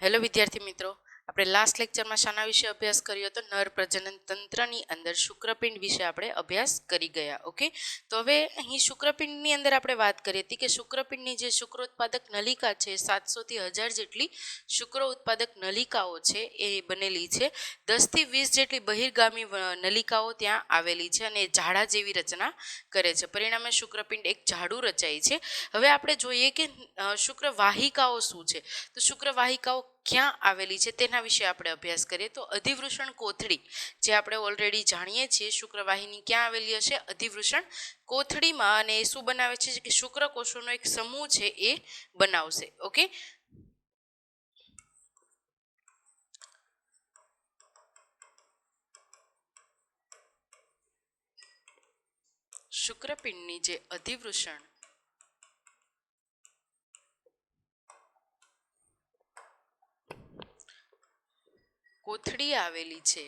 Hello વિદ્યાર્થી મિત્રો, આપણે લાસ્ટ લેક્ચરમાં શાના વિશે અભ્યાસ કર્યો હતો? નર પ્રજનન તંત્રની અંદર શુક્રપિંડ વિશે આપણે અભ્યાસ કરી ગયા. ઓકે, તો હવે અહીં શુક્રપિંડની અંદર આપણે વાત કરી હતી કે શુક્રપિંડની જે શુક્રોત્પાદક નલિકા છે 700 થી 1000 જેટલી શુક્ર ઉત્પાદક નલિકાઓ છે એ બનેલી છે. 10 થી 20 જેટલી બહિર્ગામી નલિકાઓ ત્યાં આવેલી છે અને ઝાડા જેવી રચના કરે છે. પરિણામે શુક્રપિંડ એક ઝાડુ રચાય છે. હવે આપણે જોઈએ કે શુક્રવાહિકાઓ શું છે. તો શુક્રવાહિકાઓ ક્યાં આવેલી છે તેના વિશે આપણે અભ્યાસ કરીએ. તો અધિવૃષણ કોથળી, જે આપણે ઓલરેડી જાણીએ છીએ, શુક્રવાહિની ક્યાં આવેલી હશે? અધિવૃષણ કોથળીમાં. અને એ શું બનાવે છે કે શુક્રકોષોનો એક સમૂહ છે એ બનાવશે. ઓકે, શુક્રપિંડની જે અધિવૃષણ કોથળી આવેલી છે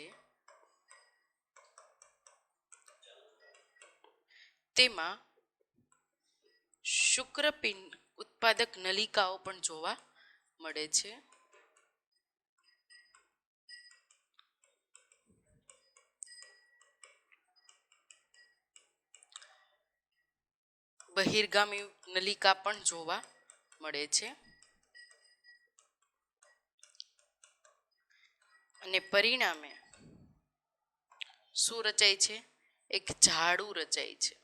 તેમાં શુક્રપિંડ ઉત્પાદક નલિકાઓ પણ જોવા મળે છે. બહિર્ગામી નલિકા પણ જોવા મળે છે અને પરિણામે શું રચાય છે? એક ઝાડુ રચાય છે.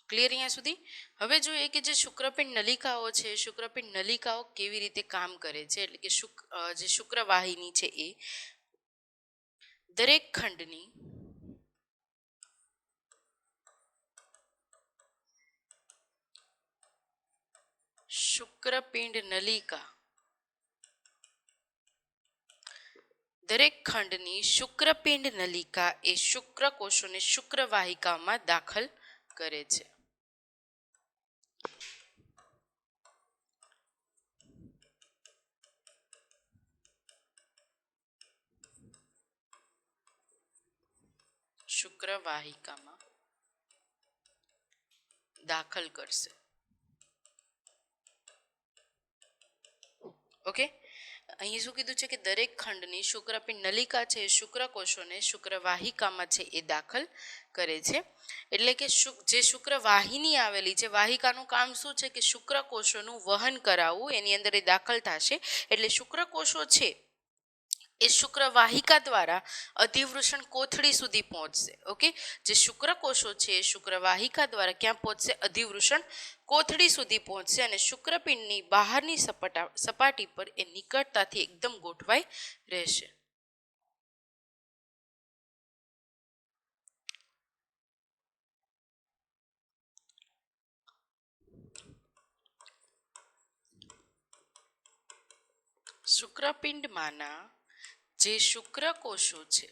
ક્લિયર અહીંયા સુધી? હવે જોઈએ કે જે શુક્રપિંડ નલિકાઓ છે, શુક્રપિંડ નલિકાઓ કેવી રીતે કામ કરે છે. એટલે કે જે શુક્રવાહિની છે એ દરેક ખંડની શુક્રપિંડ નલિકા દરેક ખંડની શુક્રપિંડ નલિકા એ શુક્રકોષોને શુક્રવાહિકામાં દાખલ કરે છે. શુક્રવાહિકામાં દાખલ કરશે. ઓકે, અહીં શું કીધું છે કે દરેક ખંડની શુક્રપિંડ નલિકા છે શુક્રકોષોને શુક્રવાહિકામાં છે એ દાખલ કરે છે. એટલે કે જે શુક્રવાહિની આવેલી છે, વાહિકાનું કામ શું છે કે શુક્રકોષોનું વહન કરાવવું, એની અંદર એ દાખલ થશે. એટલે શુક્રકોષો છે એ શુક્રવાહિકા દ્વારા અધિવૃષણ કોથળી સુધી પહોંચશે. ઓકે, જે શુક્રકોષો છે એ શુક્રવાહિકા દ્વારા ક્યાં પહોંચશે? અધિવૃષણ કોથળી સુધી પહોંચશે અને શુક્રપિંડની બહારની સપાટી પર એ નિકટતાથી એકદમ ગોઠવાઈ રહેશે. શુક્રપિંડમાંના જે શુક્રકોષો છે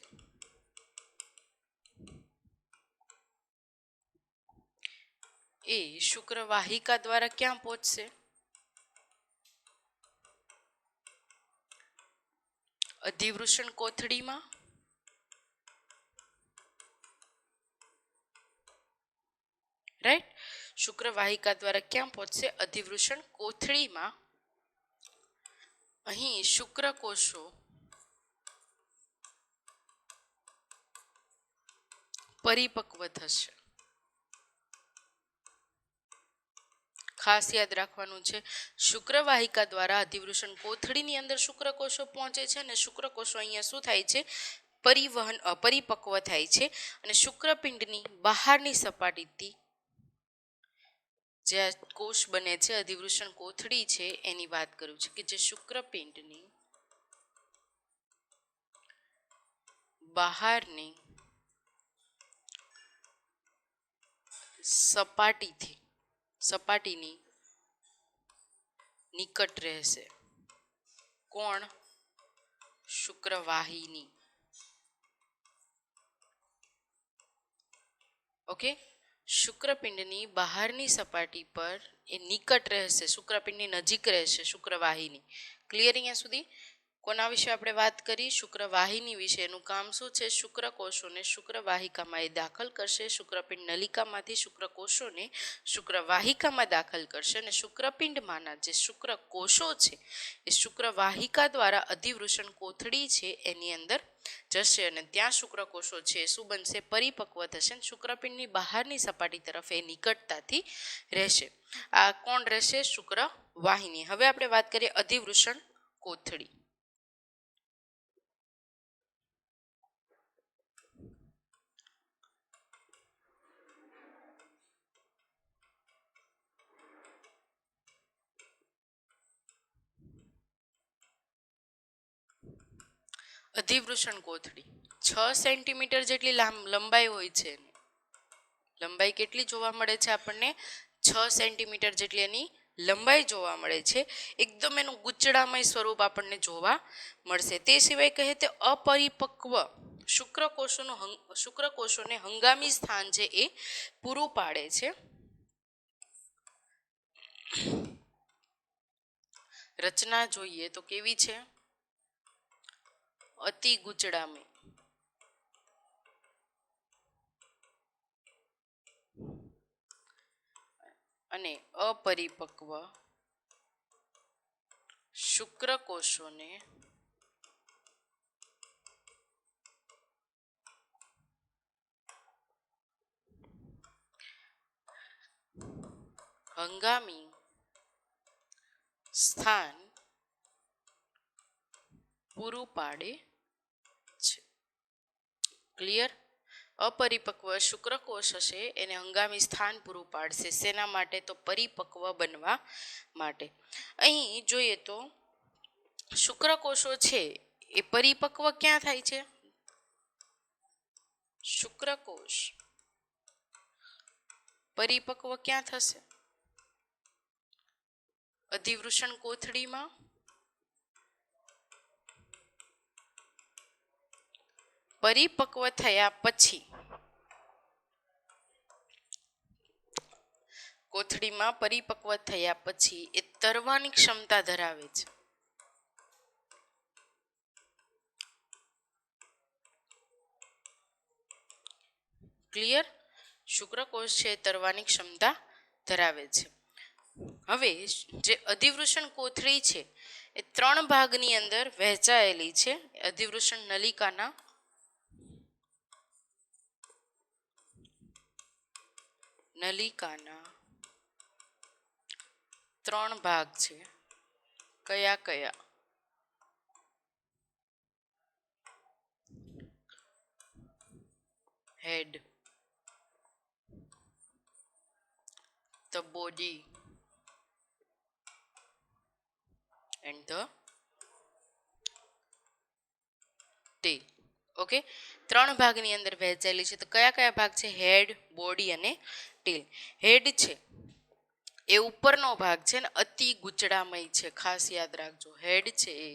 એ શુક્રવાહિકા દ્વારા ક્યાં પહોંચશે? અધિવૃષણ કોથળીમાં. રાઈટ, શુક્રવાહિકા દ્વારા ક્યાં પહોંચશે? અધિવૃષણ કોથળીમાં. અહીં શુક્રકોષો પરિપક્વ થશે. ખાસ યાદ રાખવાનું છે, શુક્રવાહિકા દ્વારા અધિવૃષણ કોથળીની અંદર શુક્રકોષો પહોંચે છે અને શુક્રકોષો અહીંયા શું થાય છે? પરિપક્વ થાય છે અને શુક્રપિંડની બહારની સપાટીથી જે કોષ બને છે, અધિવૃષણ કોથળી છે, એની વાત કરું છું કે જે શુક્રપિંડની બહારની સપાટીની નિકટ રહેશે. કોણ? શુક્રવાહિની. ઓકે, શુક્રપિંડની બહારની સપાટી પર એ નિકટ રહેશે, શુક્રપિંડની નજીક રહેશે શુક્રવાહિની. ક્લિયર અહીંયા સુધી? કોના વિશે આપણે વાત કરી? શુક્રવાહિની વિશે. એનું કામ શું છે? શુક્રકોષોને શુક્રવાહિકામાં એ દાખલ કરશે. શુક્રપિંડ નલિકામાંથી શુક્રકોષોને શુક્રવાહિકામાં દાખલ કરશે અને શુક્રપિંડમાંના જે શુક્રકોષો છે એ શુક્રવાહિકા દ્વારા અધિવૃષણ કોથળી છે એની અંદર જશે અને ત્યાં શુક્રકોષો છે શું બનશે? પરિપક્વ થશે. શુક્રપિંડની બહારની સપાટી તરફ એ નિકટતાથી રહેશે. આ કોણ રહેશે? શુક્રવાહિની. હવે આપણે વાત કરીએ અધિવૃષણ કોથળી. અધિવૃષણ કોથળી 6 સેન્ટીમીટર જેટલી લંબાઈ હોય છે. લંબાઈ કેટલી જોવા મળે છે આપણને? 6 સેન્ટીમીટર જેટલી એની લંબાઈ જોવા મળે છે. એકદમ એનું ગુચડામય સ્વરૂપ આપણને જોવા મળશે. તે સિવાય કહે તે અપરિપક્વ શુક્રકોષોને હંગામી સ્થાન છે એ પૂરું પાડે છે. રચના જોઈએ તો કેવી છે? અતિ ગુચડામય. અને અપરિપક્વ શુક્રકોષોને હંગામી સ્થાન પૂરું પાડે છે. ક્લિયર? અપરિપક્વ શુક્રકોષ હશે એને હંગામી સ્થાન પૂરું પાડશે. શેના માટે? તો પરિપક્વ બનવા માટે. અહીં જોઈએ તો શુક્રકોષો છે એ પરિપક્વ ક્યાં થાય છે? શુક્રકોષ પરિપક્વ ક્યાં થશે? અધિવૃષણ કોથળીમાં. પરિપક્વ થયા પછી કોથળીમાં પરિપક્વ થયા પછી એ તરવાની ક્ષમતા ધરાવે છે. ક્લિયર? શુક્રકોષ છે તરવાની ક્ષમતા ધરાવે છે. હવે જે અધિવૃષણ કોથળી છે એ 3 ભાગની અંદર વહેંચાયેલી છે. અધિવૃષણ નલિકાના નલિકાના 3 ભાગ છે. કયા કયા? હેડ, the body and the tail. Okay, 3 ભાગની અંદર વહેંચાયેલી છે. તો કયા કયા ભાગ છે? હેડ, બોડી અને ટેલ. હેડ છે એ ઉપરનો ભાગ છે ને અતિ ગુચડામય છે. ખાસ યાદ રાખજો. હેડ છે એ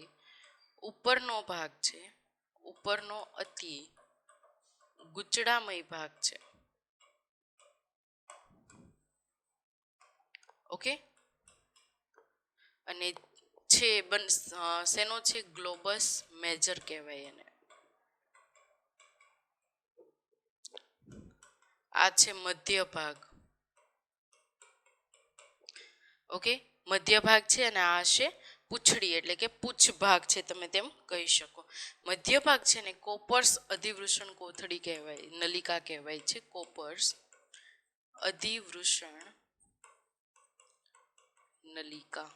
ઉપરનો ભાગ છે. ઉપરનો અતિ ગુચડામય ભાગ છે. ઓકે, અને છે શેનો છે? ગ્લોબસ મેજર કહેવાય એને. આ છે મધ્ય ભાગ. ઓકે, મધ્ય ભાગ છે અને આ છે પૂંછડી એટલે કે પૂંછ ભાગ છે, તમે તેમ કહી શકો. મધ્ય ભાગ છે ને કોપર્સ અધિવૃષણ કોથળી કહેવાય, નલિકા કહેવાય છે. કોપર્સ અધિવૃષણ નલિકા.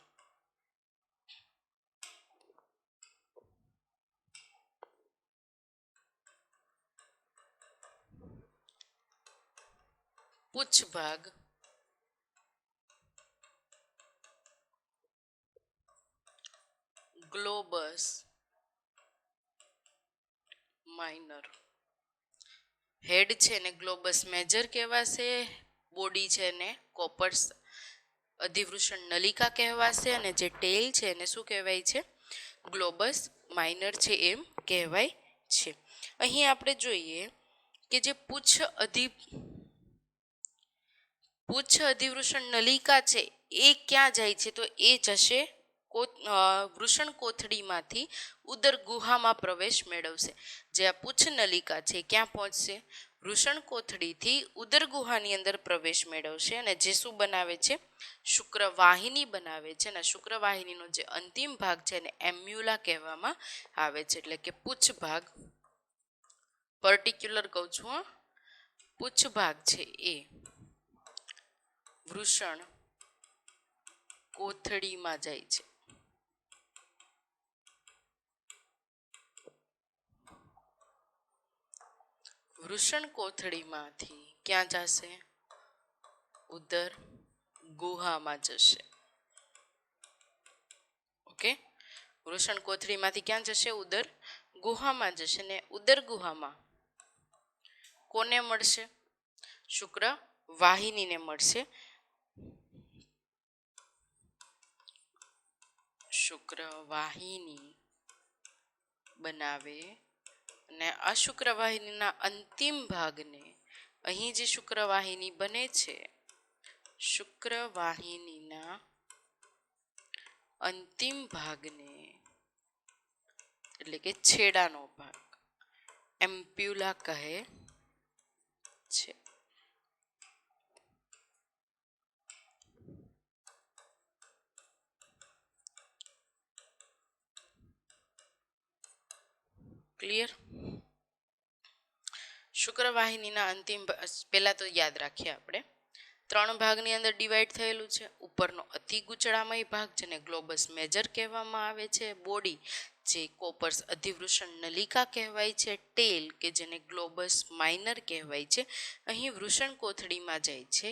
પૂંછ ભાગ ગ્લોબસ માઇનર. હેડ છે ને ગ્લોબસ મેજર કહેવાશે. બોડી છે ને કોપર્સ અધિવૃષણ નલિકા કહેવાશે. અને જે ટેલ છે એને શું કહેવાય છે? ગ્લોબસ માઇનર છે એમ કહેવાય છે. અહીં આપણે જોઈએ કે જે પૂંછ અધિવૃષણ નલિકા છે એ ક્યાં જાય છે? તો એ જશે વૃષણ કોથળીમાંથી ઉદર ગુહામાં પ્રવેશ મેળવશે. જે આ પુચ્છ નલિકા છે ક્યાં પહોંચશે? વૃષણ કોથળીથી ઉદર ગુહાની અંદર પ્રવેશ મેળવશે અને જે શું બનાવે છે? શુક્રવાહિની બનાવે છે. અને શુક્રવાહિનીનો જે અંતિમ ભાગ છે એને એમ્યુલા કહેવામાં આવે છે, એટલે કે પુચ્છ ભાગ. પર્ટિક્યુલર કહું છું હો, પુચ્છ ભાગ છે એ વૃષણ કોથળીમાં જાય છે. વૃષણ કોથળીમાંથી ક્યાં જશે? ઉદર ગુહામાં જશે. ઓકે, વૃષણ કોથળીમાંથી ક્યાં જશે? ઉદર ગુહામાં જશે. ને ઉદર ગુહામાં કોને મળશે? શુક્ર વાહિનીને મળશે. શુક્રવાહિની બનાવે અને આ શુક્રવાહિનીના અંતિમ ભાગને, અહીં જે શુક્રવાહિની બને છે, શુક્રવાહિનીના અંતિમ ભાગને એટલે કે છેડાનો ભાગ એમ્પ્યુલા કહે છે. ક્લિયર? શુક્રવાહિનીના અંતિમ પહેલા તો યાદ રાખીએ આપણે 3 ભાગની અંદર ડિવાઈડ થયેલું છે. ઉપરનો અતિ ગૂંચળામય ભાગ જેને ગ્લોબસ મેજર કહેવામાં આવે છે. બોડી જે કોપર્સ અધિવૃષણ નલિકા કહેવાય છે. ટેલ કે જેને ગ્લોબસ માઇનર કહેવાય છે. અહીં વૃષણ કોથળીમાં જાય છે.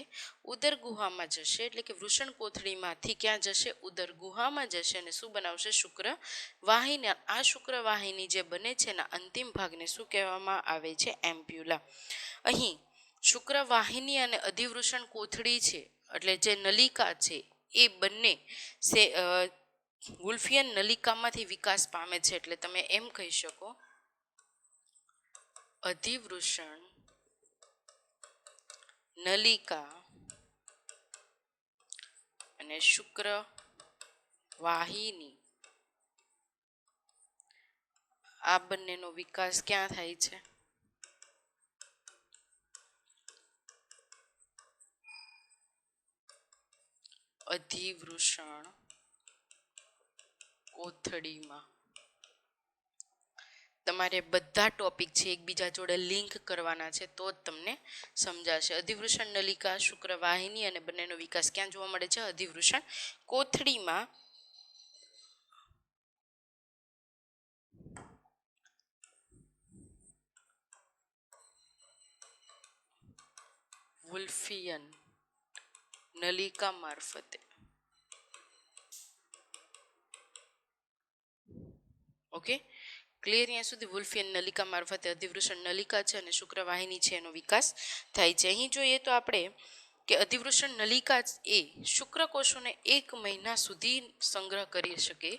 ઉદર ગુહામાં જશે, એટલે કે વૃષણ કોથળીમાંથી ક્યાં જશે? ઉદર ગુહામાં જશે અને શું બનાવશે? શુક્રવાહિની. આ શુક્રવાહિની જે બને છે એના અંતિમ ભાગને શું કહેવામાં આવે છે? એમ્પ્યુલા. અહીં શુક્રવાહિની અને અધિવૃષણ કોથળી છે, એટલે જે નલિકા છે એ બંને વુલ્ફિયન નલિકામાંથી વિકાસ પામે છે. એટલે તમે એમ કહી શકો અધિવૃષણ નલિકા અને શુક્રવાહિની આ બંનેનો વિકાસ ક્યાં થાય છે? અધિવૃષણ કોથળીમાં. તમારે બધા ટોપિક છે એકબીજા જોડે લિંક કરવાના છે તો જ તમને સમજાશે. અધિવૃષણ નલિકા, શુક્રવાહિની અને બંનેનો વિકાસ ક્યાં જોવા મળે છે? અધિવૃષણ કોથળીમાં. વુલ્ફિયન નલિકા મારફતે. Okay, clear? અહીંયા સુધી વુલ્ફિયન નલિકા મારફતે અધિવૃષણ નલિકા છે અને શુક્રવાહિની છે એનો વિકાસ થાય છે. અહીં જોઈએ તો આપણે કે અધિવૃષણ નલિકા એ શુક્રકોષોને 1 મહિના સુધી સંગ્રહ કરી શકે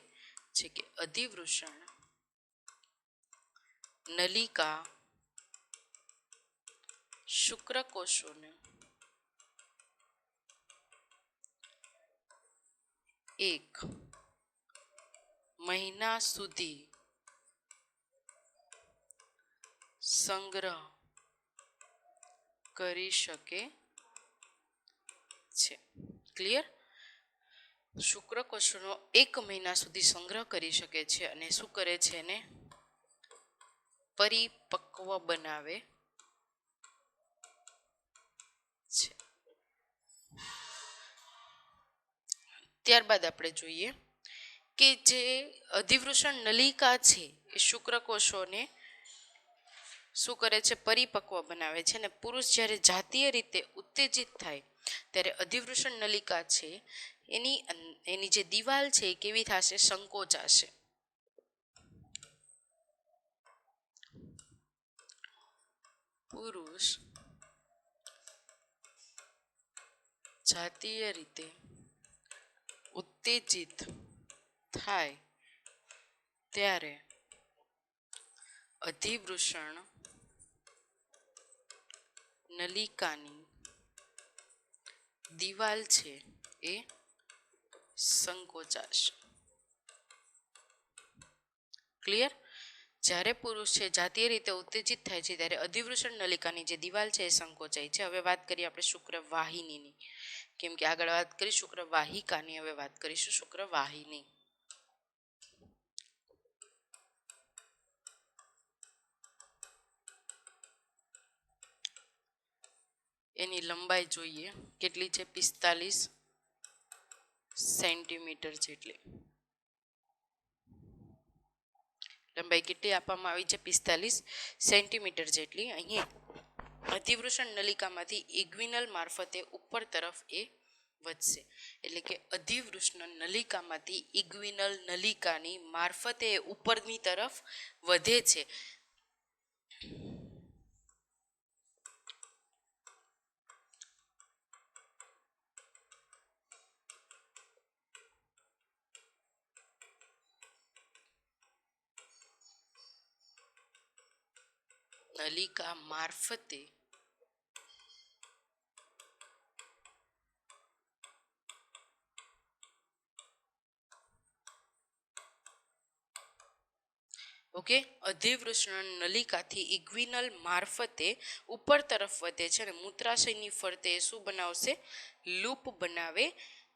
છે. કે અધિવૃષણ નલિકા શુક્રકોષોને 1 મહિના સુધી સંગ્રહ કરી શકે છે. ક્લિયર? શુક્રકોષોનો 1 મહિના સુધી સંગ્રહ કરી શકે છે અને શું કરે છે? એને પરિપક્વ બનાવે છે. ત્યારબાદ આપણે જોઈએ કે જે અધિવૃષણ નલિકા છે એ શુક્રકોષોને શું કરે છે? પરિપક્વ બનાવે છે. અને પુરુષ જ્યારે જાતીય રીતે ઉત્તેજિત થાય ત્યારે અધિવૃષણ નલિકા છે એની જે દિવાલ છે એ કેવી થશે? સંકોચાશે. પુરુષ જાતીય રીતે ઉત્તેજિત થાય ત્યારે અધિવૃષણ નલિકાની દિવાલ છે એ સંકોચાશે. ક્લિયર? જ્યારે પુરુષ છે જાતીય રીતે ઉત્તેજિત થાય છે ત્યારે અધિવૃષણ નલિકાની જે દિવાલ છે એ સંકોચાય છે. હવે વાત કરીએ આપણે શુક્રવાહિનીની, કેમ કે આગળ વાત કરી શુક્રવાહિકાની, હવે વાત કરીશું શુક્રવાહિની. એની લંબાઈ જોઈએ કેટલી છે, 45 સેન્ટીમીટર જેટલી. લંબાઈ કેટલી આપવામાં આવી છે? 45 સેન્ટીમીટર જેટલી. અહીંયા અધિવૃષણ નલિકામાંથી ઇગ્વિનલ મારફતે ઉપર તરફ એ વધશે, એટલે કે અધિવૃષણ નલિકામાંથી ઇગ્વિનલ નલિકાની મારફતે ઉપરની તરફ વધે છે. નલિકા મારફતે ઓકે, અધિવૃષણ નલિકાથી ઇગ્વિનલ મારફતે ઉપર તરફ વધે છે અને મૂત્રાશયની ફરતે શું બનાવશે? લૂપ બનાવે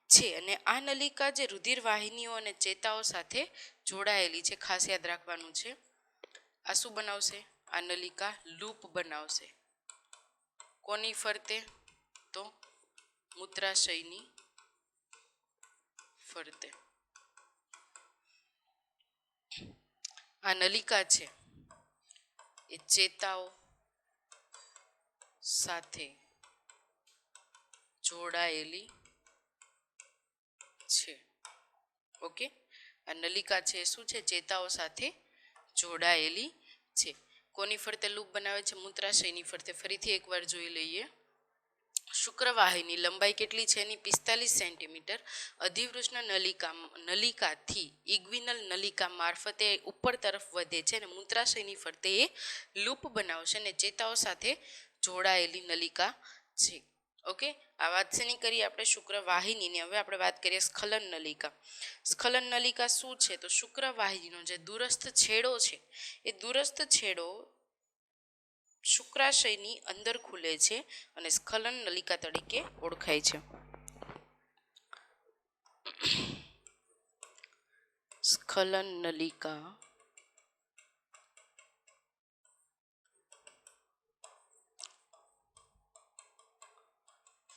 છે. અને આ નલિકા જે રુધિર વાહિનીઓ અને ચેતાઓ સાથે જોડાયેલી છે, ખાસ યાદ રાખવાનું છે. આ શું બનાવશે? આ નલિકા લૂપ બનાવશે. કોની ફરતે? તો મૂત્રાશયની ફરતે. આ નલિકા છે એ ચેતાઓ સાથે જોડાયેલી છે. ઓકે, આ નલિકા છે શું છે? ચેતાઓ સાથે જોડાયેલી છે. કોની ફરતે લૂપ બનાવે છે? મૂત્રાશયની ફરતે. ફરીથી એકવાર જોઈ લઈએ. શુક્રવાહિની લંબાઈ કેટલી છે એની? 45 સેન્ટીમીટર. અધિવૃષણ નલિકાથી ઇગ્વિનલ નલિકા મારફતે ઉપર તરફ વધે છે અને મૂત્રાશયની ફરતે એ લૂપ બનાવશે અને ચેતાઓ સાથે જોડાયેલી નલિકા છે. ઓકે, આ વાત શેની કરી આપણે? શુક્રવાહિનીની. હવે આપણે વાત કરીએ સ્ખલન નલિકા. સ્ખલન નલિકા શું છે? તો શુક્રવાહિનીનો જે દૂરસ્થ છેડો છે એ દૂરસ્થ છેડો શુક્રાશયની અંદર ખુલે છે અને સ્ખલન નલિકા તરીકે ઓળખાય છે. સ્ખલન નલિકા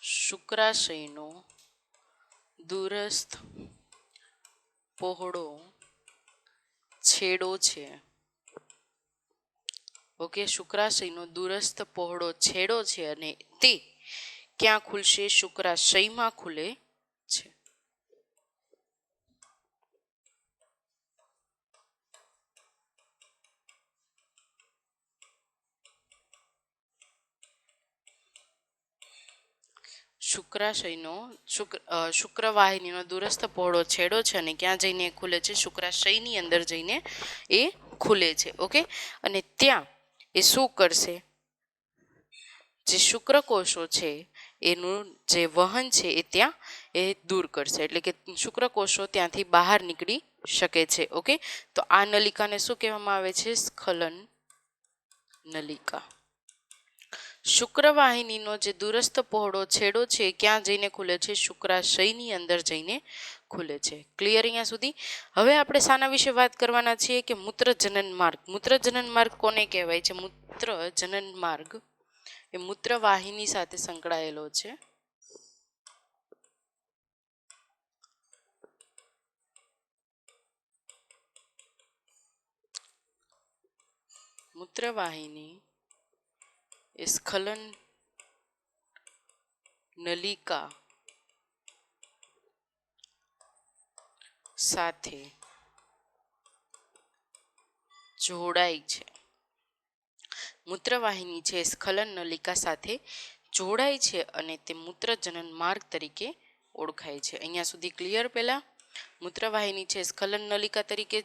શુક્રાશયનો દૂરસ્થ પહોળો છેડો છે. ઓકે, શુક્રાશયનો દૂરસ્થ પહોળો છેડો છે અને તે ક્યાં ખુલશે? શુક્રાશયમાં ખુલે છે. શુક્રાશયનો શુક્રવાહિનીનો દૂરસ્થ પહોળો છેડો છે અને ક્યાં જઈને ખુલે છે? શુક્રાશયની અંદર જઈને એ ખુલે છે. ઓકે, અને ત્યાં એ શું કરશે? જે શુક્રકોષો છે એનું જે વહન છે એ ત્યાં એ દૂર કરશે, એટલે કે શુક્રકોષો ત્યાંથી બહાર નીકળી શકે છે. ઓકે, તો આ નલિકાને શું કહેવામાં આવે છે? સ્ખલન નલિકા. શુક્રવાહિનીનો જે દૂરસ્થ પહોળો છેડો છે ક્યાં જઈને ખુલે છે? શુક્રાશયની અંદર જઈને ખુલે છે. ક્લિયર અહીંયા સુધી? હવે આપણે શાના વિશે વાત કરવાના છીએ કે મૂત્રજનન માર્ગ. મૂત્રજનન માર્ગ કોને કહેવાય છે? મૂત્રજનન માર્ગ એ મૂત્રવાહિની સાથે સંકળાયેલો છે. મૂત્રવાહિની એ સ્ખલન નલિકા સાથે જોડાય છે. મૂત્રવાહિની છે સ્ખલન નલિકા સાથે જોડાય છે અને તે મૂત્રજનન માર્ગ તરીકે ઓળખાય છે. અહીંયા સુધી ક્લિયર? પહેલા મૂત્રવાહિની છે સ્ખલન નલિકા તરીકે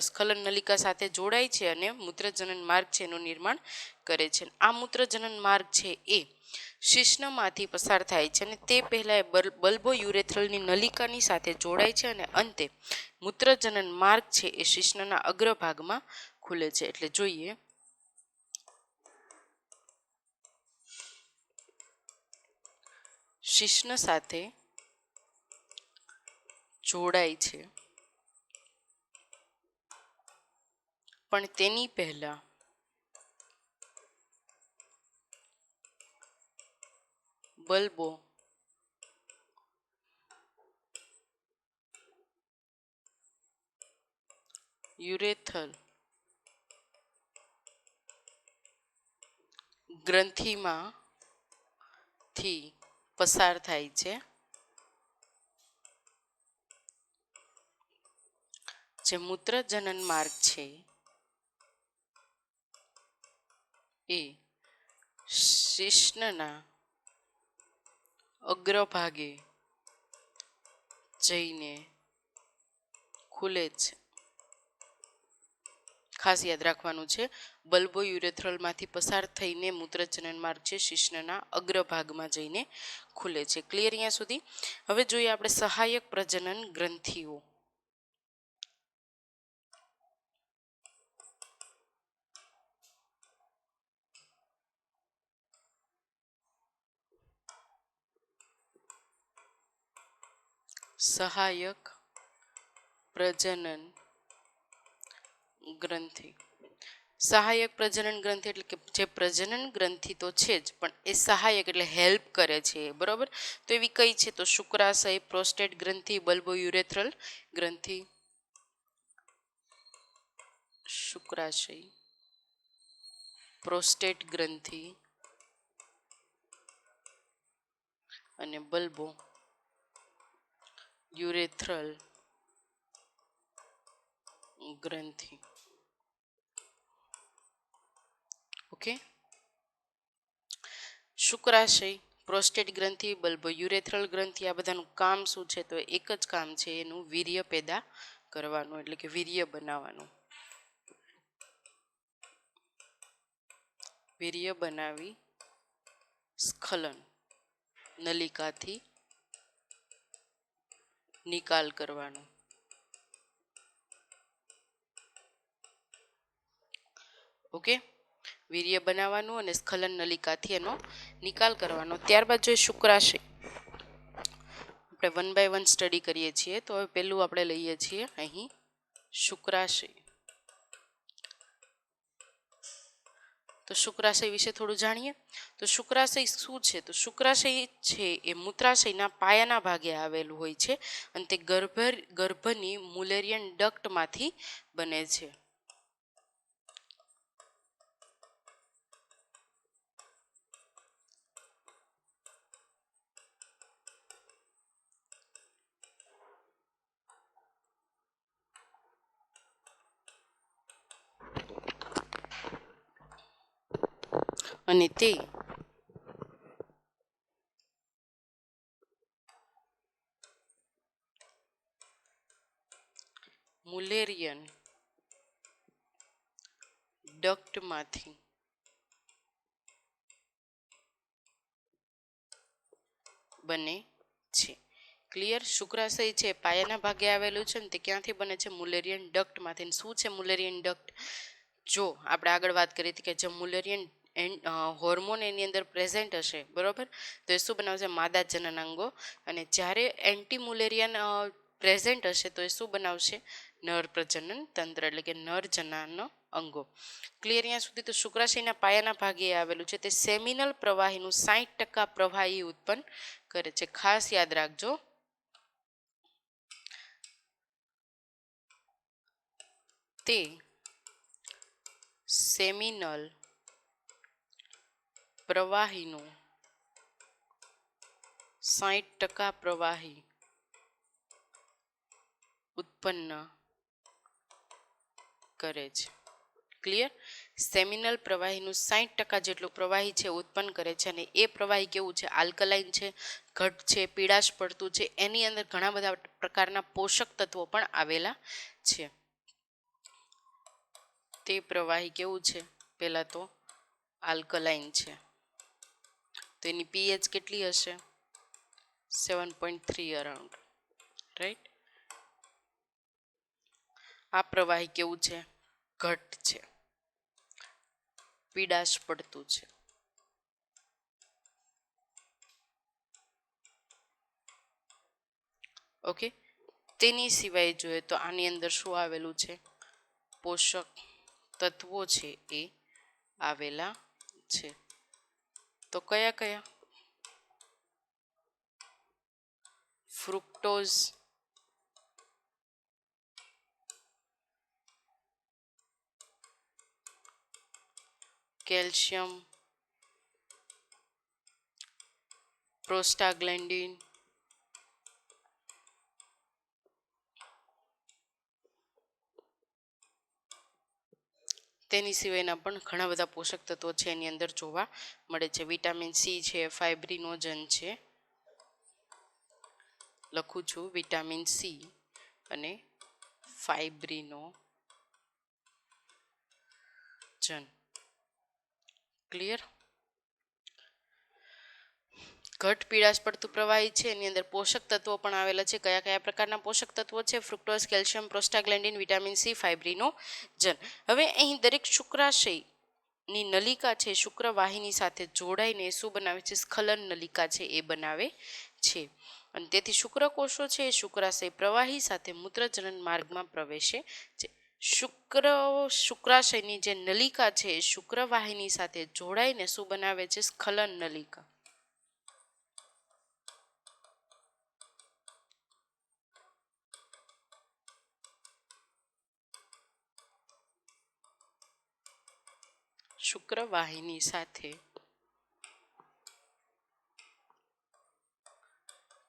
સ્ખલન નલિકા સાથે જોડાય છે અને મૂત્રજનન માર્ગ છે એનું નિર્માણ કરે છે. આ મૂત્રજનન માર્ગ છે એ શિશ્નમાંથી પસાર થાય છે અને તે પહેલાં બલ્બો યુરેથ્રલની નલિકાની સાથે જોડાય છે અને અંતે મૂત્રજનન માર્ગ છે એ શિશ્નના અગ્રભાગમાં ખુલે છે. એટલે જોઈએ શિશ્ન સાથે જોડાય છે પણ તેની પહેલા બલ્બો યુરેથ્રલ ગ્રંથિમાંથી પસાર થાય છે. જે મૂત્રજનન માર્ગ છે એ શિશ્નના અગ્રભાગે જઈને ખુલે છે. ખાસ યાદ રાખવાનું છે, બલ્બો યુરેથ્રલમાંથી પસાર થઈને મૂત્રજનન માર્ગ છે શિશ્નના અગ્રભાગમાં જઈને ખુલે છે. ક્લિયર અહીંયા સુધી? હવે જોઈએ આપણે સહાયક પ્રજનન ગ્રંથિઓ. સહાયક પ્રજનન ગ્રંથિ. સહાયક પ્રજનન ગ્રંથિ એટલે કે જે પ્રજનન ગ્રંથિ તો છે જ પણ એ સહાયક એટલે હેલ્પ કરે છે, બરોબર? તો એવી કઈ છે? તો શુક્રાશય, પ્રોસ્ટેટ ગ્રંથિ, બલ્બો યુરેથ્રલ ગ્રંથિ. શુક્રાશય, પ્રોસ્ટેટ ગ્રંથિ અને બલ્બો યુરેથ્રલ ગ્રંથિ. ઓકે, શુક્રાશય, પ્રોસ્ટેટ ગ્રંથિ, બલ્બો યુરેથ્રલ ગ્રંથિ, આ બધાનું કામ શું છે? તો એક જ કામ છે એનું, વીર્ય પેદા કરવાનું, એટલે કે વીર્ય બનાવવાનું. વીર્ય બનાવી સ્ખલન, નલિકાથી નિકાલ કરવાનો. ઓકે, વીર્ય બનાવવાનું અને સ્ખલન નલિકાથી એનો નિકાલ કરવાનો. ત્યારબાદ જોઈએ શુક્રાશય. આપણે 1 by 1 સ્ટડી કરીએ છીએ. તો હવે પહેલું આપણે લઈએ છીએ અહીં શુક્રાશય. તો શુક્રાશય વિશે થોડું જાણીએ. તો શુક્રાશય શું છે? તો શુક્રાશય છે એ મૂત્રાશયના પાયાના ભાગે આવેલું હોય છે અને તે ગર્ભની મુલેરિયન ડક્ટમાંથી બને છે. અને તે મુલેરિયન ડક્ટમાંથી બને છે. ક્લિયર? શુક્રાશય છે પાયાના ભાગે આવેલું છે ને તે ક્યાંથી બને છે? મુલેરિયન ડક્ટમાંથી. શું છે મુલેરિયન ડક્ટ? જો આપણે આગળ વાત કરી હતી કે જે મુલેરિયન હોર્મોન એની અંદર પ્રેઝન્ટ હશે, બરોબર, તો એ શું બનાવશે? માદા જનનાંગો. અને જ્યારે એન્ટી મુલેરિયન પ્રેઝન્ટ હશે તો એ શું બનાવશે? નર પ્રજનન તંત્ર, એટલે કે નર જનન અંગો. ક્લિયર અહીંયા સુધી? તો શુક્રાશયના પાયાના ભાગે આવેલું છે. તે સેમિનલ પ્રવાહીનું 60% પ્રવાહી ઉત્પન્ન કરે છે. ખાસ યાદ રાખજો, તે સેમિનલ પ્રવાહીનું 60% પ્રવાહી ઉત્પન્ન કરે છે. ક્લિયર? સેમિનલ પ્રવાહીનું 60% જેટલું પ્રવાહી છે ઉત્પન્ન કરે છે અને એ પ્રવાહી કેવું છે? આલ્કલાઇન છે, ઘટ છે, પીળાશ પડતું છે, એની અંદર ઘણા બધા પ્રકારના પોષક તત્વો પણ આવેલા છે. તે પ્રવાહી કેવું છે? પહેલા તો આલ્કલાઇન છે તો એની પીએચ કેટલી હશે? 7.3 અરાઉન્ડ, રાઈટ. આ પ્રવાહી કેવું છે? ઘટ છે, પીડાશ પડતું છે. ઓકે, તેની સિવાય જોઈએ તો આની અંદર શું આવેલું છે? પોષક તત્વો છે એ આવેલા છે. તો કયા કયા? ફ્રુક્ટોઝ, કેલ્શિયમ, પ્રોસ્ટાગ્લેન્ડિન, તેની સિવાયના પણ ઘણા બધા પોષક તત્વો છે એની અંદર જોવા મળે છે. વિટામિન સી છે, ફાઇબ્રિનોજન છે, લખું છું વિટામિન સી અને ફાઇબ્રિનોજન. ક્લિયર? ઘટ પીળાશ પડતું પ્રવાહી છે એની અંદર પોષક તત્વો પણ આવેલા છે. કયા કયા પ્રકારના પોષક તત્વો છે? Fructose, calcium, prostaglandin, vitamin C, fibrinogen. હવે અહીં દરેક શુક્રાશયની નલિકા છે શુક્રવાહિની સાથે જોડાઈને શું બનાવે છે? સ્ખલન નલિકા છે એ બનાવે છે. અને તેથી શુક્રકોષો છે એ શુક્રાશય પ્રવાહી સાથે મૂત્રજનન માર્ગમાં પ્રવેશે છે. શુક્રાશયની જે નલિકા છે એ શુક્રવાહિની સાથે જોડાઈને શું બનાવે છે? સ્ખલન નલિકા. શુક્રવાહિની સાથે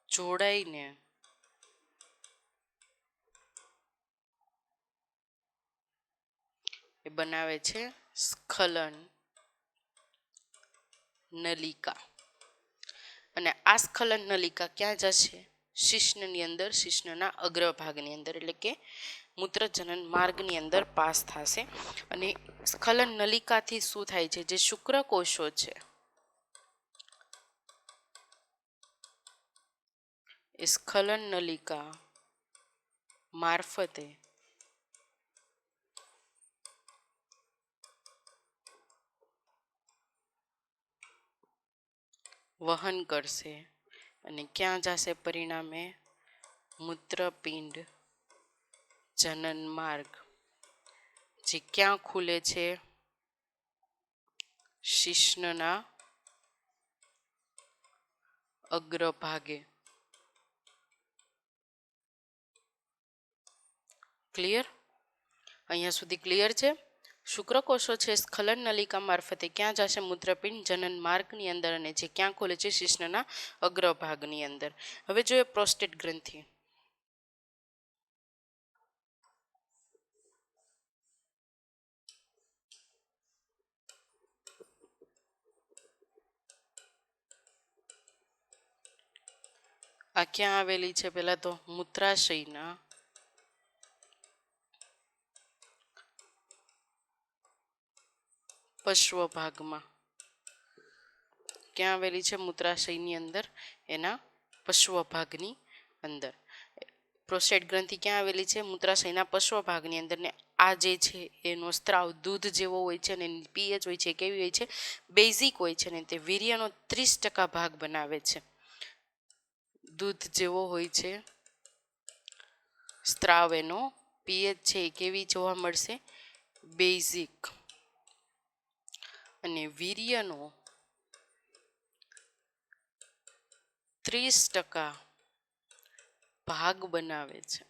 જોડાઈને એ બનાવે છે સ્ખલન નલિકા. અને આ સ્ખલન નલિકા ક્યાં જશે? શિશ્નની અંદર, શિશ્નના અગ્રભાગની અંદર, એટલે કે મૂત્રજનન માર્ગની અંદર પાસ થશે. અને સ્ખલન નલિકાથી શું થાય છે? જે શુક્રકોષો છે એ સ્ખલન નલિકા મારફતે વહન કરશે અને ક્યાં જશે? પરિણામે મૂત્રપિંડ જનન માર્ગ, જે ક્યાં ખુલે છે? શિશ્નના અગ્રભાગે. ક્લિયર? અહીંયા સુધી ક્લિયર છે? શુક્રકોષો છે સ્ખલન નલિકા મારફતે ક્યાં જશે? મૂત્રપિંડ જનન માર્ગની અંદર, અને જે ક્યાં ખોલે છે? શિશ્નના અગ્રભાગની અંદર. હવે જોઈએ પ્રોસ્ટેટ ગ્રંથિ. આ ક્યાં આવેલી છે? પહેલા તો મૂત્રાશયના પશ્વ ભાગમાં. ક્યાં આવેલી છે? મૂત્રાશયની અંદર, એના પશ્વ ભાગની અંદર. પ્રોસ્ટેટ ગ્રંથિ ક્યાં આવેલી છે? મૂત્રાશયના પશ્વ ભાગની અંદર. ને આ જે છે એનો સ્ત્રાવ દૂધ જેવો હોય છે અને એની પીએચ હોય છે કેવી હોય છે? બેઝિક હોય છે. ને તે વીર્યનો 30% ભાગ બનાવે છે. દૂધ જેવો હોય છે સ્ત્રાવ, એનો પીએચ છે એ કેવી જોવા મળશે? બેઝિક. અને વીર્યનો 30% ભાગ બનાવે છે.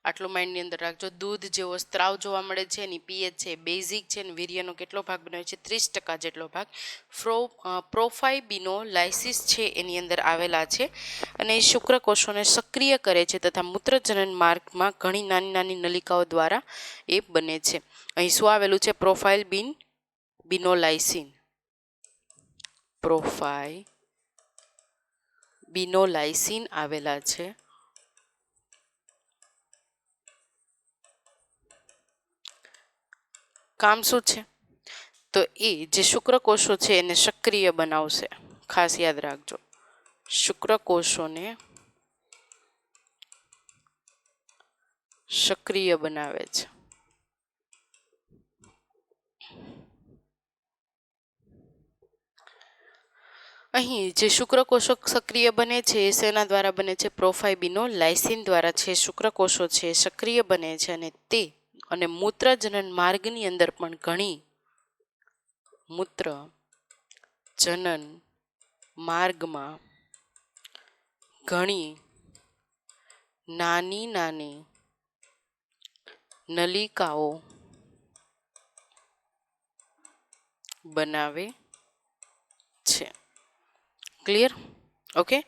આટલું માઇન્ડની અંદર રાખજો. દૂધ જેવો સ્ત્રાવ જોવા મળે છે, એની પીએચ છે બેઝિક છે, અને વીર્યનો કેટલો ભાગ બનાવે છે? 30% જેટલો ભાગ. પ્રોફાઇબિનોલાઇસિસ છે એની અંદર આવેલા છે અને એ શુક્રકોષોને સક્રિય કરે છે તથા મૂત્રજનન માર્ગમાં ઘણી નાની નાની નલિકાઓ દ્વારા એ બને છે. અહીં શું આવેલું છે? પ્રોફાઇબિનોલાઇસિન. પ્રોફાઇબિનોલાઇસિન આવેલા છે. કામ શું છે? તો એ જે શુક્રકોષો છે એને સક્રિય બનાવશે. ખાસ યાદ રાખજો, શુક્રકોષોને સક્રિય બનાવે છે. અહીં જે શુક્રકોષો સક્રિય બને છે એ શેના દ્વારા બને છે? પ્રોફાઇબિનોલાઇસિન દ્વારા છે શુક્રકોષો છે સક્રિય બને છે, અને મૂત્રજનન માર્ગની અંદર પણ ઘણી મૂત્રજનન માર્ગમાં ઘણી નાની નાની નલિકાઓ બનાવે છે. ક્લિયર? ઓકે,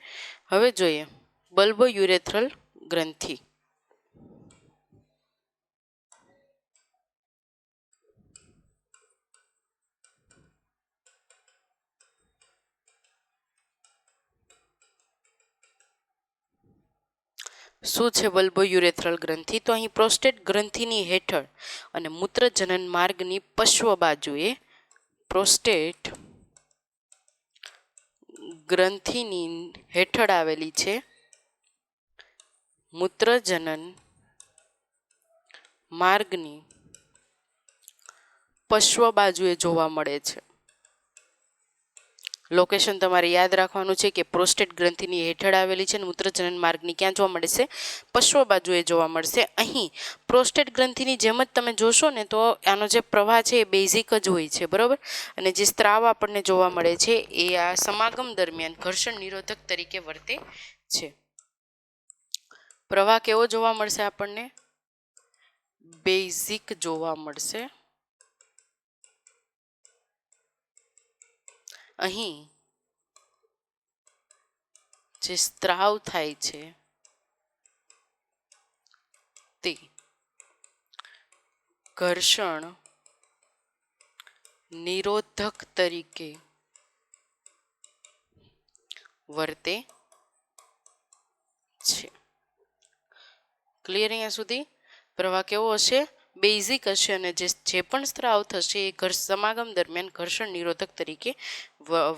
હવે જોઈએ બલ્બોયુરેથ્રલ ગ્રંથિ. શું છે બલ્બોયુરેથ્રલ ગ્રંથિ? તો અહીં પ્રોસ્ટેટ ગ્રંથિની હેઠળ અને મૂત્રજનન માર્ગની પશ્વ બાજુએ પ્રોસ્ટેટ ગ્રંથિની હેઠળ આવેલી છે મૂત્રજનન માર્ગની પશ્વ બાજુએ જોવા મળે છે. લોકેશન તમારે યાદ રાખવાનું છે કે પ્રોસ્ટેટ ગ્રંથિની હેઠળ આવેલી છે અને મૂત્રજનન માર્ગની ક્યાં જોવા મળશે? પશ્વ બાજુએ જોવા મળશે. અહીં પ્રોસ્ટેટ ગ્રંથિની જેમ જ તમે જોશો ને તો આનો જે પ્રવાહ છે એ બેઝિક જ હોય છે, બરોબર. અને જે સ્ત્રાવ આપણને જોવા મળે છે એ આ સમાગમ દરમિયાન ઘર્ષણ નિરોધક તરીકે વર્તે છે. પ્રવાહ કેવો જોવા મળશે આપણને? બેઝિક જોવા મળશે. અહીં જે સ્ત્રાવ થાય છે તે ઘર્ષણ નિરોધક તરીકે વર્તે છે. ક્લિયર? અહીંયા સુધી પ્રવાહ કેવો હશે? બેઝિક હશે, અને જે પણ સ્ત્રાવ થશે એ સમાગમ દરમિયાન ઘર્ષણ નિરોધક તરીકે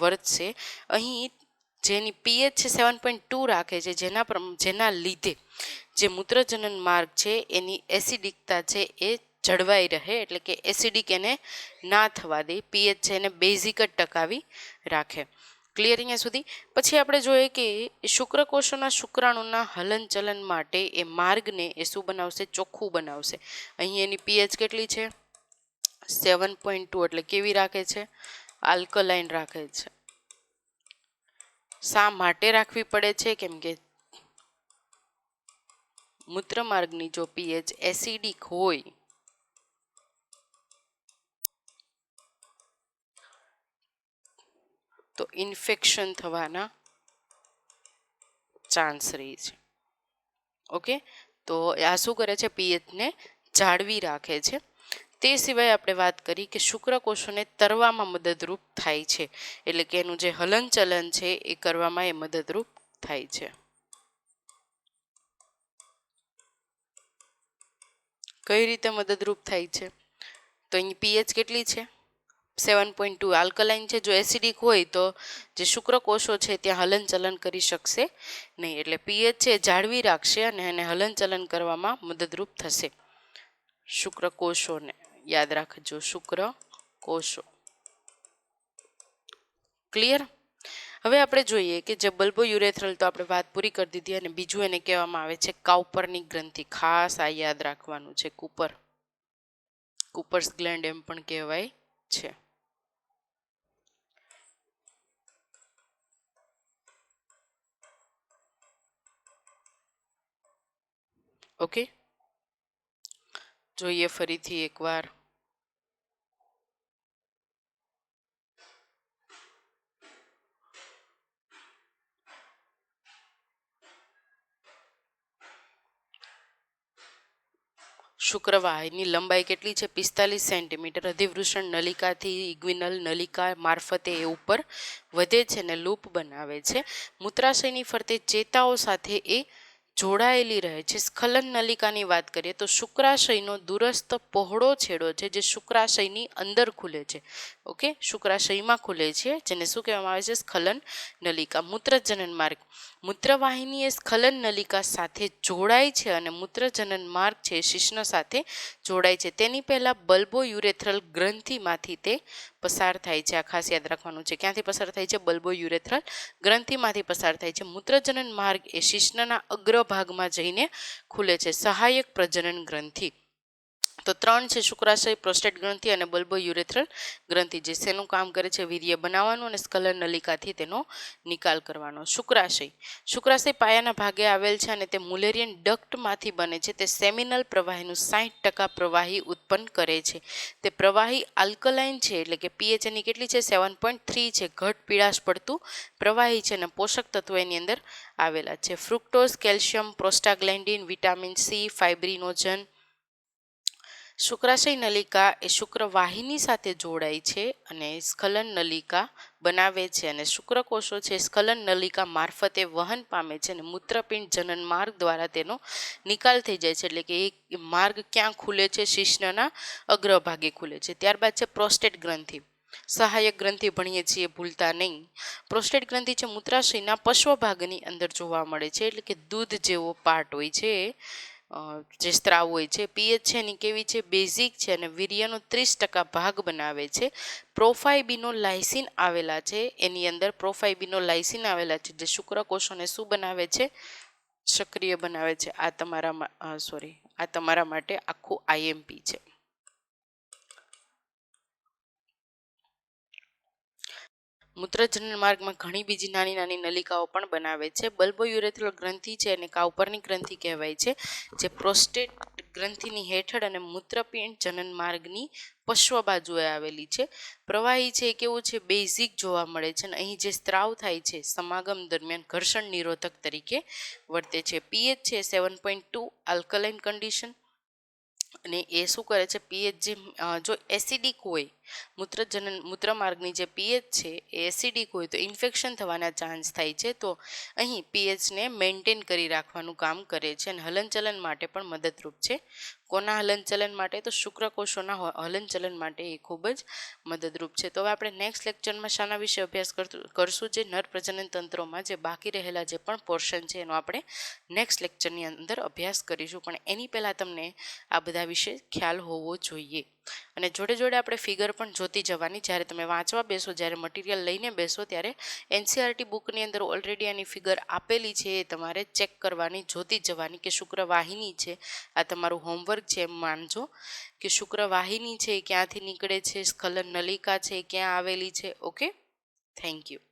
વર્તશે. અહીં જેની પીએચ છે 7.2 રાખે છે, જેના લીધે જે મૂત્રજનન માર્ગ છે એની એસિડિકતા છે એ જળવાઈ રહે, એટલે કે એસિડિક એને ના થવા દે. પીએચ છે એને બેઝિક જ ટકાવી રાખે. ક્લિયર અહીંયા સુધી? પછી આપણે જોઈએ કે શુક્રકોષોના શુક્રાણુના હલનચલન માટે એ માર્ગને એ શું બનાવશે? ચોખ્ખું બનાવશે. અહીં એની પીએચ કેટલી છે? 7.2. એટલે કેવી રાખે છે? આલ્કલાઇન રાખે છે. શા માટે રાખવી પડે છે? કેમ કે મૂત્રમાર્ગની જો પીએચ એસિડિક હોય તો ઇન્ફેક્શન થવાના ચાન્સ રહે છે. ઓકે, તો આ શું કરે છે? પીએચને જાળવી રાખે છે. તે સિવાય આપણે વાત કરી કે શુક્રકોષોને તરવામાં મદદરૂપ થાય છે, એટલે કે એનું જે હલનચલન છે એ કરવામાં એ મદદરૂપ થાય છે. કઈ રીતે મદદરૂપ થાય છે? તો અહીં પીએચ કેટલી છે? 7.2. આલ્કલાઇન છે. જો એસિડિક હોય તો જે શુક્રકોષો છે ત્યાં હલનચલન કરી શકશે નહીં, એટલે પીએચ છે જાળવી રાખશે અને એને હલનચલન કરવામાં મદદરૂપ થશે. શુક્રકોષોને યાદ રાખજો, શુક્રકોષો. ક્લિયર? હવે આપણે જોઈએ કે જે બલ્બોયુરેથ્રલ તો આપણે વાત પૂરી કરી દીધી, અને બીજું એને કહેવામાં આવે છે કાઉપરની ગ્રંથિ. ખાસ આ યાદ રાખવાનું છે. કૂપર્સ ગ્લેન્ડ એમ પણ કહેવાય છે. ઓકે, જોઈએ ફરીથી એકવાર. શુક્રવાહિની લંબાઈ કેટલી છે? 45 સેન્ટીમીટર. અધિવૃષણ નલિકાથી ઇગ્વિનલ નલિકા મારફતે એ ઉપર વધે છે અને લૂપ બનાવે છે. મૂત્રાશયની ફરતે ચેતાઓ સાથે એ જોડાયેલી રહે છે. સ્ખલન નલિકાની વાત કરીએ તો શુક્રાશયનો દૂરસ્થ પહોળો છેડો છે જે શુક્રાશયની અંદર ખુલે છે. ઓકે, શુક્રાશયમાં ખુલે છે જેને શું કહેવામાં આવે છે? સ્ખલન નલિકા. મૂત્રજનન માર્ગ. મૂત્રવાહિની એ સ્ખલન નલિકા સાથે જોડાય છે અને મૂત્રજનન માર્ગ છે શિશ્ન સાથે જોડાય છે. તેની પહેલા બલ્બો યુરેથ્રલ ગ્રંથિમાંથી તે પસાર થાય છે. આ ખાસ યાદ રાખવાનું છે. ક્યાંથી પસાર થાય છે? બલ્બો યુરેથ્રલ ગ્રંથિમાંથી પસાર થાય છે. મૂત્રજનન માર્ગ એ શિશ્નના અગ્રભાગમાં જઈને ખુલે છે. સહાયક પ્રજનન ગ્રંથિ. તો 3 છે: શુક્રાશય, પ્રોસ્ટેટ ગ્રંથિ અને બલ્બો યુરેથ્રલ ગ્રંથિ, જે શેનું કામ કરે છે? વીર્ય બનાવવાનું અને સ્ખલન નલિકાથી તેનો નિકાલ કરવાનો. શુક્રાશય. શુક્રાશય પાયાના ભાગે આવેલ છે અને તે મુલેરિયન ડક્ટમાંથી બને છે. તે સેમિનલ પ્રવાહીનું 60% પ્રવાહી ઉત્પન્ન કરે છે. તે પ્રવાહી આલ્કલાઇન છે, એટલે કે પીએચ એની કેટલી છે? 7.3 છે. ઘટ પીળાશ પડતું પ્રવાહી છે અને પોષક તત્વો એની અંદર આવેલા છે. Fructose, calcium, prostaglandin, vitamin C, fibrinogen. શુક્રાશય નલિકા એ શુક્રવાહિની સાથે જોડાય છે અને સ્ખલન નલિકા બનાવે છે અને શુક્રકોષો છે સ્ખલન નલિકા મારફતે વહન પામે છે અને મૂત્રપિંડ જનન માર્ગ દ્વારા તેનો નિકાલ થઈ જાય છે. એટલે કે એ માર્ગ ક્યાં ખુલે છે? શિશ્નના અગ્રભાગે ખુલે છે. ત્યારબાદ છે પ્રોસ્ટેટ ગ્રંથિ. સહાયક ગ્રંથિ ભણીએ છીએ, ભૂલતા નહીં. પ્રોસ્ટેટ ગ્રંથિ છે મૂત્રાશયના પશ્વ ભાગની અંદર જોવા મળે છે, એટલે કે દૂધ જેવો પાર્ટ હોય છે, જે સ્ત્રાવ હોય છે. પીએચ છે એની કેવી છે? બેઝિક છે અને વીર્યનો 30% ભાગ બનાવે છે. પ્રોફાઇબિનોલાઇસિન આવેલા છે એની અંદર, પ્રોફાઇબિનોલાઇસિન આવેલા છે જે શુક્રકોષોને શું બનાવે છે? સક્રિય બનાવે છે. આ તમારા માટે આખું આઈએમપી છે. મૂત્રજનન માર્ગમાં ઘણી બીજી નાની નાની નલિકાઓ પણ બનાવે છે. બલ્બો યુરેથ્રલ ગ્રંથિ છે અને કાઉપરની ગ્રંથિ કહેવાય છે, જે પ્રોસ્ટેટ ગ્રંથિની હેઠળ અને મૂત્રપિંડ જનન માર્ગની પશ્વ બાજુએ આવેલી છે. પ્રવાહી છે એ કેવું છે? બેઝિક જોવા મળે છે અને અહીં જે સ્ત્રાવ થાય છે સમાગમ દરમિયાન ઘર્ષણ નિરોધક તરીકે વર્તે છે. પીએચ છે 7.2, આલ્કલાઇન કન્ડિશન, અને એ શું કરે છે? પીએચ જે જો એસિડિક હોય, મૂત્રમાર્ગની જે પીએચ છે એ એસિડિક હોય તો ઇન્ફેક્શન થવાના ચાન્સ થાય છે. તો અહીં પીએચને મેન્ટેન કરી રાખવાનું કામ કરે છે અને હલનચલન માટે પણ મદદરૂપ છે. કોના હલનચલન માટે? તો શુક્રકોષોના હલનચલન માટે એ ખૂબ જ મદદરૂપ છે. તો હવે આપણે નેક્સ્ટ લેક્ચરમાં શાના વિશે અભ્યાસ કરશું? જે નર પ્રજનન તંત્રોમાં જે બાકી રહેલા જે પણ પોર્શન છે એનો આપણે નેક્સ્ટ લેક્ચરની અંદર અભ્યાસ કરીશું. પણ એની પહેલાં તમને આ બધા વિશે ખ્યાલ હોવો જોઈએ. અને જોડે જોડે આપણે ફિગર પણ જોતી જવાની. જ્યારે તમે વાંચવા બેસો, જ્યારે મટીરિયલ લઈને બેસો, ત્યારે એનસીઆરટી બુકની અંદર ઓલરેડી આની ફિગર આપેલી છે, એ તમારે ચેક કરવાની, જોતી જવાની કે શુક્રવાહિની છે. આ તમારું હોમવર્ક છે, એમ માનજો કે શુક્રવાહિની છે એ ક્યાંથી નીકળે છે, સ્ખલન નલિકા છે એ ક્યાં આવેલી છે. Okay, thank you.